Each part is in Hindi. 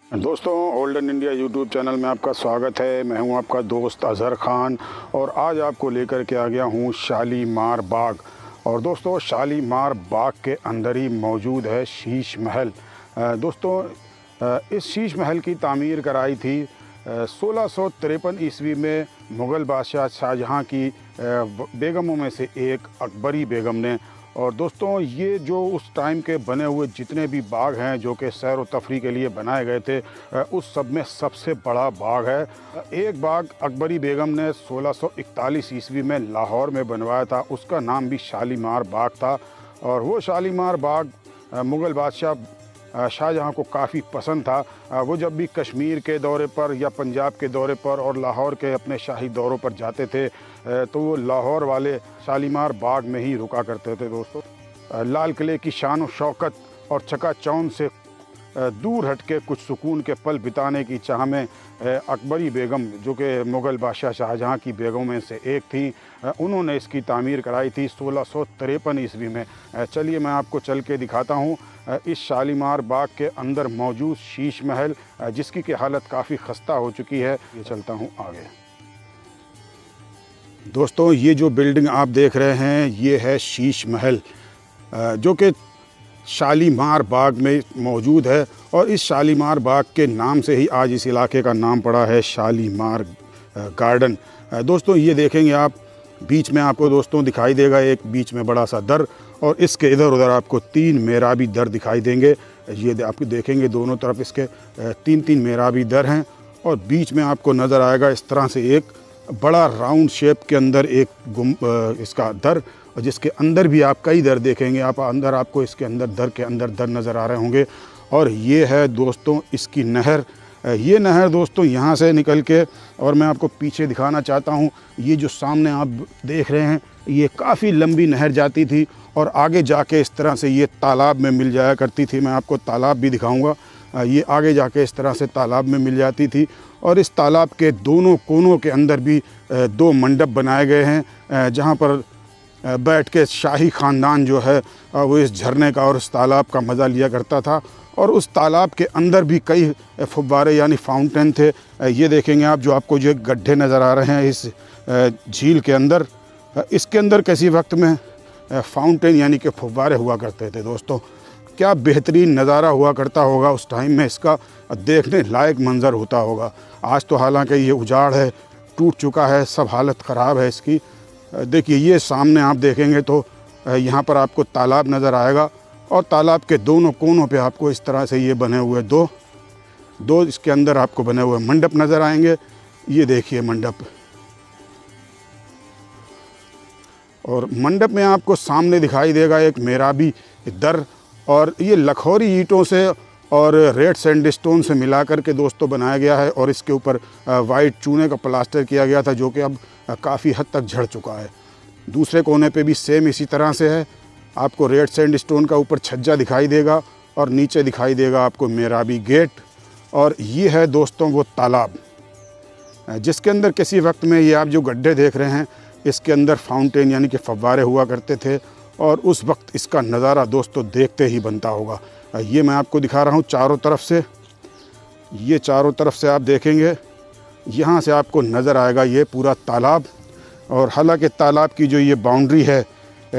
दोस्तों, ओल्डन इंडिया यूट्यूब चैनल में आपका स्वागत है। मैं हूं आपका दोस्त अज़हर ख़ान और आज आपको लेकर के आ गया हूं शालीमार बाग। और दोस्तों, शालीमार बाग के अंदर ही मौजूद है शीश महल। दोस्तों, इस शीश महल की तामीर कराई थी 1653 ईस्वी में मुग़ल बादशाह शाहजहाँ की बेगमों में से एक अकबरी बेगम ने। और दोस्तों, ये जो उस टाइम के बने हुए जितने भी बाग हैं जो कि सैर व तफरी के लिए बनाए गए थे, उस सब में सबसे बड़ा बाग है। एक बाग अकबरी बेगम ने 1641 ईस्वी में लाहौर में बनवाया था, उसका नाम भी शालीमार बाग था। और वो शालीमार बाग मुग़ल बादशाह शाहजहाँ को काफ़ी पसंद था। वो जब भी कश्मीर के दौरे पर या पंजाब के दौरे पर और लाहौर के अपने शाही दौरों पर जाते थे तो वो लाहौर वाले शालीमार बाग में ही रुका करते थे। दोस्तों, लाल किले की शान व शौकत और चकाचौंध से दूर हट के कुछ सुकून के पल बिताने की चाह में अकबरी बेगम, जो कि मुग़ल बादशाह शाहजहाँ की बेगमों में से एक थी, उन्होंने इसकी तामीर कराई थी 1653 ईस्वी में। चलिए मैं आपको चल के दिखाता हूँ इस शालीमार बाग के अंदर मौजूद शीश महल, जिसकी की हालत काफ़ी खस्ता हो चुकी है। ये चलता हूँ आगे। दोस्तों, ये जो बिल्डिंग आप देख रहे हैं ये है शीश महल, जो कि शालीमार बाग में मौजूद है। और इस शालीमार बाग के नाम से ही आज इस इलाके का नाम पड़ा है शालीमार गार्डन। दोस्तों, ये देखेंगे आप, बीच में आपको दोस्तों दिखाई देगा एक बीच में बड़ा सा दर, और इसके इधर उधर आपको 3 मेहराबी दर दिखाई देंगे। ये आपको देखेंगे दोनों तरफ इसके 3-3 मेहराबी दर हैं। और बीच में आपको नज़र आएगा इस तरह से एक बड़ा राउंड शेप के अंदर एक इसका दर, और जिसके अंदर भी आप कई दर देखेंगे। आप अंदर आपको इसके अंदर दर के अंदर दर नज़र आ रहे होंगे। और ये है दोस्तों इसकी नहर। ये नहर दोस्तों यहाँ से निकल के, और मैं आपको पीछे दिखाना चाहता हूँ, ये जो सामने आप देख रहे हैं ये काफ़ी लंबी नहर जाती थी और आगे जाके इस तरह से ये तालाब में मिल जाया करती थी। मैं आपको तालाब भी दिखाऊंगा। ये आगे जाके इस तरह से तालाब में मिल जाती थी। और इस तालाब के दोनों कोनों के अंदर भी 2 मंडप बनाए गए हैं, जहाँ पर बैठ के शाही ख़ानदान जो है वो इस झरने का और इस तालाब का मज़ा लिया करता था। और उस तालाब के अंदर भी कई फुब्बारे यानी फाउंटेन थे। ये देखेंगे आप, जो आपको जो गड्ढे नज़र आ रहे हैं इस झील के अंदर, इसके अंदर किसी वक्त में फाउंटेन यानी कि फुब्बारे हुआ करते थे। दोस्तों, क्या बेहतरीन नज़ारा हुआ करता होगा उस टाइम में, इसका देखने लायक मंज़र होता होगा। आज तो हालांकि ये उजाड़ है, टूट चुका है, सब हालत ख़राब है इसकी। देखिए, ये सामने आप देखेंगे तो यहाँ पर आपको तालाब नज़र आएगा, और तालाब के दोनों कोनों पे आपको इस तरह से ये बने हुए दो इसके अंदर आपको बने हुए मंडप नज़र आएंगे। ये देखिए मंडप, और मंडप में आपको सामने दिखाई देगा एक मेहराबी दर, और ये लखौरी ईंटों से और रेड सैंडस्टोन से मिला कर के दोस्तों बनाया गया है। और इसके ऊपर वाइट चूने का प्लास्टर किया गया था, जो कि अब काफ़ी हद तक झड़ चुका है। दूसरे कोने पे भी सेम इसी तरह से है। आपको रेड सैंडस्टोन का ऊपर छज्जा दिखाई देगा और नीचे दिखाई देगा आपको मेहराबी गेट। और ये है दोस्तों वो तालाब, जिसके अंदर किसी वक्त में ये आप जो गड्ढे देख रहे हैं इसके अंदर फाउंटेन यानी कि फव्वारे हुआ करते थे। और उस वक्त इसका नज़ारा दोस्तों देखते ही बनता होगा। ये मैं आपको दिखा रहा हूँ चारों तरफ से। ये चारों तरफ से आप देखेंगे, यहाँ से आपको नज़र आएगा ये पूरा तालाब। और हालांकि तालाब की जो ये बाउंड्री है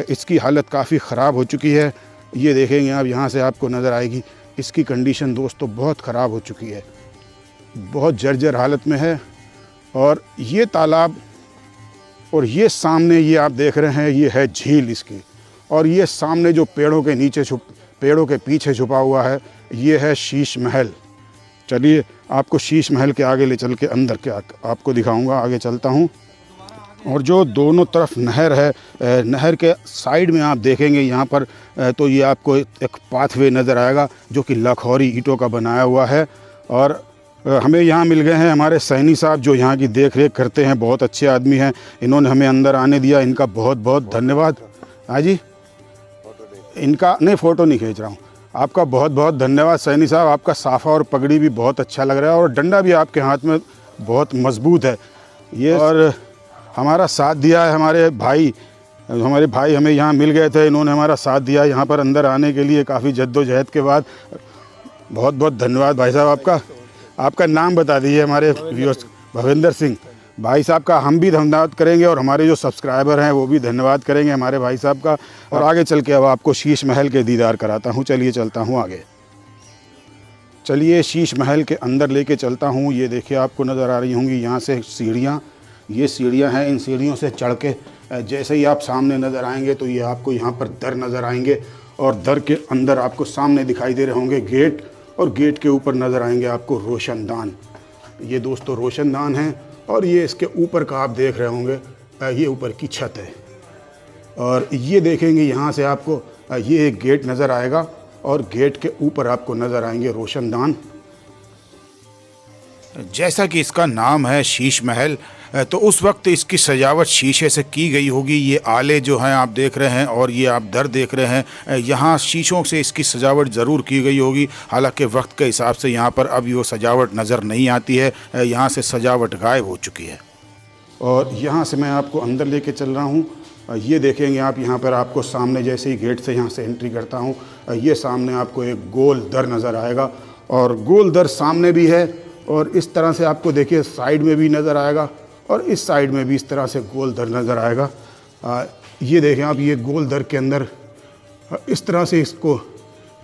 इसकी हालत काफ़ी ख़राब हो चुकी है। ये देखेंगे आप, यहाँ से आपको नज़र आएगी इसकी कंडीशन दोस्तों बहुत ख़राब हो चुकी है, बहुत जर्जर हालत में है। और ये तालाब, और ये सामने ये आप देख रहे हैं ये है झील इसकी। और ये सामने जो पेड़ों के पीछे छुपा हुआ है ये है शीश महल। चलिए आपको शीश महल के आगे ले चल के अंदर के आपको दिखाऊंगा। आगे चलता हूँ। और जो दोनों तरफ नहर है, नहर के साइड में आप देखेंगे यहाँ पर तो ये आपको एक पाथवे नज़र आएगा जो कि लखौरी ईंटों का बनाया हुआ है। और हमें यहाँ मिल गए हैं हमारे सैनी साहब, जो यहाँ की देख रेख करते हैं, बहुत अच्छे आदमी हैं। इन्होंने हमें अंदर आने दिया, इनका बहुत बहुत धन्यवाद। हाँ जी, इनका नहीं, फ़ोटो नहीं खींच रहा हूँ, आपका बहुत बहुत धन्यवाद सैनी साहब। आपका साफ़ा और पगड़ी भी बहुत अच्छा लग रहा है, और डंडा भी आपके हाथ में बहुत मजबूत है ये। और हमारा साथ दिया है हमारे भाई हमें यहाँ मिल गए थे, इन्होंने हमारा साथ दिया यहाँ पर अंदर आने के लिए काफ़ी जद्दोजहद के बाद। बहुत बहुत धन्यवाद भाई साहब आपका। आपका नाम बता दीजिए हमारे व्यूअर्स। भविंदर सिंह भाई साहब का हम भी धन्यवाद करेंगे और हमारे जो सब्सक्राइबर हैं वो भी धन्यवाद करेंगे हमारे भाई साहब का। और आगे चल के अब आपको शीश महल के दीदार कराता हूँ। चलिए चलता हूँ आगे। चलिए शीश महल के अंदर लेके चलता हूँ। ये देखिए आपको नज़र आ रही होंगी यहाँ से सीढ़ियाँ, ये सीढ़ियाँ हैं। इन सीढ़ियों से चढ़ के जैसे ही आप सामने नज़र आएंगे तो ये आपको यहाँ पर दर नज़र आएंगे और दर के अंदर आपको सामने दिखाई दे रहे होंगे गेट, और गेट के ऊपर नज़र आएंगे आपको रोशनदान। ये दोस्तों रोशनदान हैं और ये इसके ऊपर का आप देख रहे होंगे, ये ऊपर की छत है। और ये देखेंगे यहाँ से आपको ये एक गेट नज़र आएगा और गेट के ऊपर आपको नज़र आएंगे रोशनदान। जैसा कि इसका नाम है शीश महल, तो उस वक्त इसकी सजावट शीशे से की गई होगी। ये आले जो हैं आप देख रहे हैं और ये आप दर देख रहे हैं, यहाँ शीशों से इसकी सजावट ज़रूर की गई होगी। हालांकि वक्त के हिसाब से यहाँ पर अब वो सजावट नज़र नहीं आती है, यहाँ से सजावट गायब हो चुकी है। और यहाँ से मैं आपको अंदर लेके चल रहा हूँ। ये देखेंगे आप यहाँ पर आपको सामने जैसे ही गेट से यहाँ से एंट्री करता हूँ, ये सामने आपको एक गोल दर नज़र आएगा और गोल दर सामने भी है और इस तरह से आपको देखिए साइड में भी नज़र आएगा और इस साइड में भी इस तरह से गोल दर नज़र आएगा। ये देखें आप, ये गोल दर के अंदर इस तरह से इसको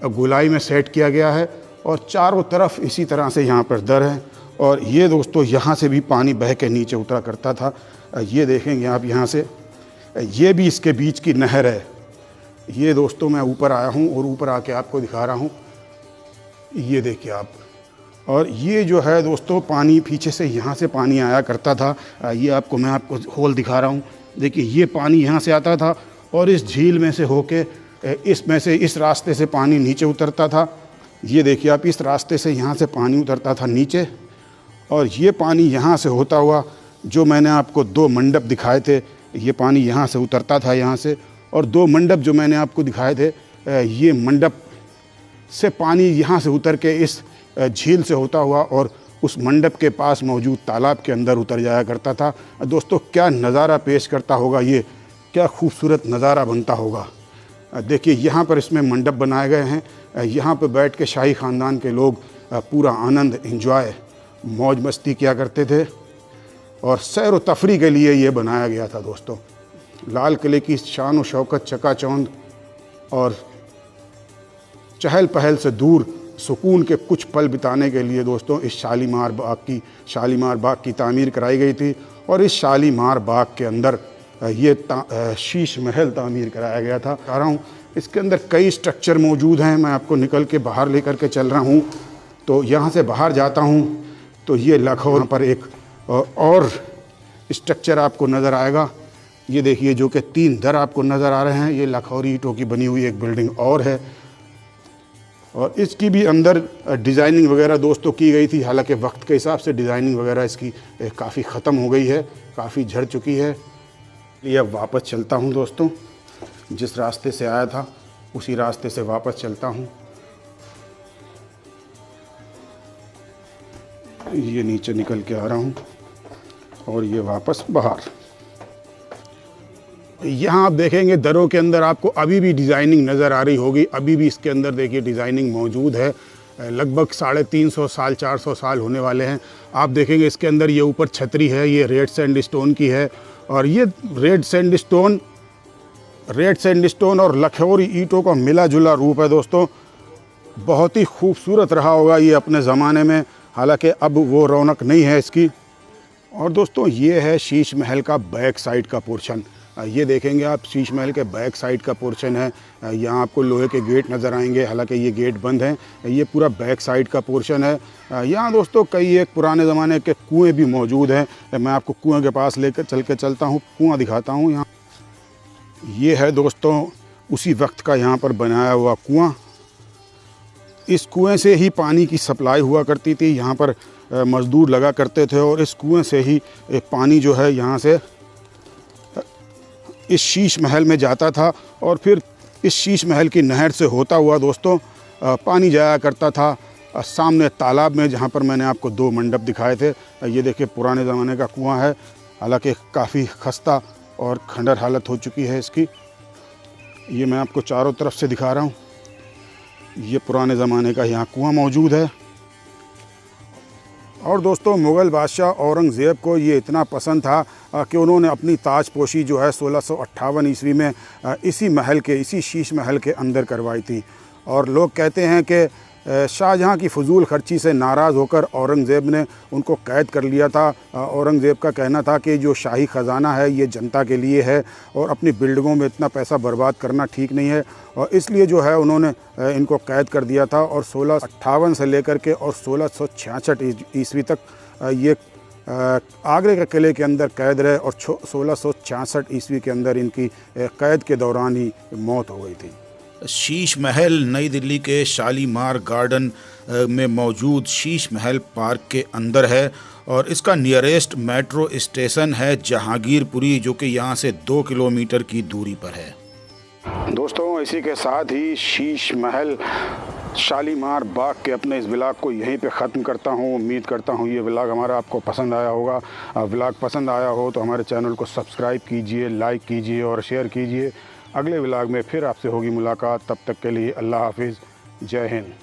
गोलाई में सेट किया गया है और चारों तरफ इसी तरह से यहाँ पर दर है। और ये दोस्तों यहाँ से भी पानी बह के नीचे उतरा करता था। ये देखेंगे आप यहाँ से, ये भी इसके बीच की नहर है। ये दोस्तों मैं ऊपर आया हूँ और ऊपर आके आपको दिखा रहा हूँ। ये देखिए आप, और ये जो है दोस्तों पानी पीछे से यहाँ से पानी आया करता था। ये आपको मैं आपको होल दिखा रहा हूँ। देखिए ये पानी यहाँ से आता था और इस झील में से होके इसमें से इस रास्ते से पानी नीचे उतरता था। ये देखिए आप, इस रास्ते से यहाँ से पानी उतरता था नीचे और ये पानी यहाँ से होता हुआ, जो मैंने आपको 2 मंडप दिखाए थे, ये पानी यहाँ से उतरता था यहाँ से। और 2 मंडप जो मैंने आपको दिखाए थे, ये मंडप से पानी यहाँ से उतर के इस झील से होता हुआ और उस मंडप के पास मौजूद तालाब के अंदर उतर जाया करता था। दोस्तों क्या नज़ारा पेश करता होगा ये, क्या खूबसूरत नज़ारा बनता होगा। देखिए यहाँ पर इसमें मंडप बनाए गए हैं। यहाँ पर बैठ के शाही ख़ानदान के लोग पूरा आनंद एंजॉय मौज मस्ती किया करते थे और सैर व तफरी के लिए ये बनाया गया था। दोस्तों लाल किले की शान व शौकत चकाचौंध और चहल पहल से दूर सुकून के कुछ पल बिताने के लिए दोस्तों इस शालीमार बाग की तामीर कराई गई थी और इस शालीमार बाग के अंदर ये शीश महल तामीर कराया गया था। कह रहा हूँ इसके अंदर कई स्ट्रक्चर मौजूद हैं। मैं आपको निकल के बाहर लेकर के चल रहा हूँ। तो यहाँ से बाहर जाता हूँ तो ये लाहौर पर एक और स्ट्रक्चर आपको नज़र आएगा। ये देखिए जो कि 3 दर आपको नज़र आ रहे हैं, ये लाहौरी ईंटों की बनी हुई एक बिल्डिंग और है और इसकी भी अंदर डिज़ाइनिंग वगैरह दोस्तों की गई थी। हालांकि वक्त के हिसाब से डिज़ाइनिंग वगैरह इसकी काफ़ी ख़त्म हो गई है, काफ़ी झड़ चुकी है। ये अब वापस चलता हूँ दोस्तों, जिस रास्ते से आया था उसी रास्ते से वापस चलता हूँ। ये नीचे निकल के आ रहा हूँ और ये वापस बाहर। यहाँ आप देखेंगे दरों के अंदर आपको अभी भी डिज़ाइनिंग नज़र आ रही होगी। अभी भी इसके अंदर देखिए डिज़ाइनिंग मौजूद है। लगभग 350 साल 400 साल होने वाले हैं। आप देखेंगे इसके अंदर ये ऊपर छतरी है, ये रेड सैंडस्टोन की है और ये रेड सैंडस्टोन और लाहौरी ईंटों का मिला जुला रूप है। दोस्तों बहुत ही खूबसूरत रहा होगा ये अपने ज़माने में, हालांकि अब वो रौनक नहीं है इसकी। और दोस्तों ये है शीश महल का बैक साइड का पोर्शन। ये देखेंगे आप, शीश महल के बैक साइड का पोर्शन है। यहाँ आपको लोहे के गेट नज़र आएंगे, हालांकि ये गेट बंद हैं। ये पूरा बैक साइड का पोर्शन है। यहाँ दोस्तों कई एक पुराने ज़माने के कुएं भी मौजूद हैं। मैं आपको कुएं के पास लेकर चलता हूँ, कुआं दिखाता हूँ। यहाँ ये है दोस्तों उसी वक्त का यहाँ पर बनाया हुआ कुआं। इस कुएं से ही पानी की सप्लाई हुआ करती थी। यहाँ पर मज़दूर लगा करते थे और इस कुएं से ही पानी जो है यहाँ से इस शीश महल में जाता था और फिर इस शीश महल की नहर से होता हुआ दोस्तों पानी जाया करता था सामने तालाब में, जहाँ पर मैंने आपको 2 मंडप दिखाए थे। ये देखिए पुराने ज़माने का कुआं है, हालांकि काफ़ी खस्ता और खंडर हालत हो चुकी है इसकी। ये मैं आपको चारों तरफ से दिखा रहा हूँ। ये पुराने ज़माने का यहाँ कुआं मौजूद है और दोस्तों मुग़ल बादशाह औरंगज़ेब को ये इतना पसंद था कि उन्होंने अपनी ताजपोशी जो है 1658 ईस्वी में इसी शीश महल के अंदर करवाई थी। और लोग कहते हैं कि शाहजहाँ की फ़ुजूल खर्ची से नाराज़ होकर औरंगज़ेब ने उनको कैद कर लिया था। औरंगज़ेब का कहना था कि जो शाही ख़जाना है ये जनता के लिए है और अपनी बिल्डिंगों में इतना पैसा बर्बाद करना ठीक नहीं है, और इसलिए जो है उन्होंने इनको कैद कर दिया था। और 1658 से लेकर के और 1666 ईस्वी तक ये आगरे के किले के अंदर कैद रहे और 1666 ईस्वी के अंदर इनकी कैद के दौरान ही मौत हो गई थी। शीश महल नई दिल्ली के शालीमार गार्डन में मौजूद शीश महल पार्क के अंदर है और इसका नियरेस्ट मेट्रो स्टेशन है जहांगीरपुरी, जो कि यहाँ से 2 किलोमीटर की दूरी पर है। दोस्तों इसी के साथ ही शीश महल शालीमार बाग के अपने इस व्लॉग को यहीं पे ख़त्म करता हूँ। उम्मीद करता हूँ ये व्लॉग हमारा आपको पसंद आया होगा। व्लॉग पसंद आया हो तो हमारे चैनल को सब्सक्राइब कीजिए, लाइक कीजिए और शेयर कीजिए। अगले व्लॉग में फिर आपसे होगी मुलाकात। तब तक के लिए अल्लाह हाफिज़, जय हिंद।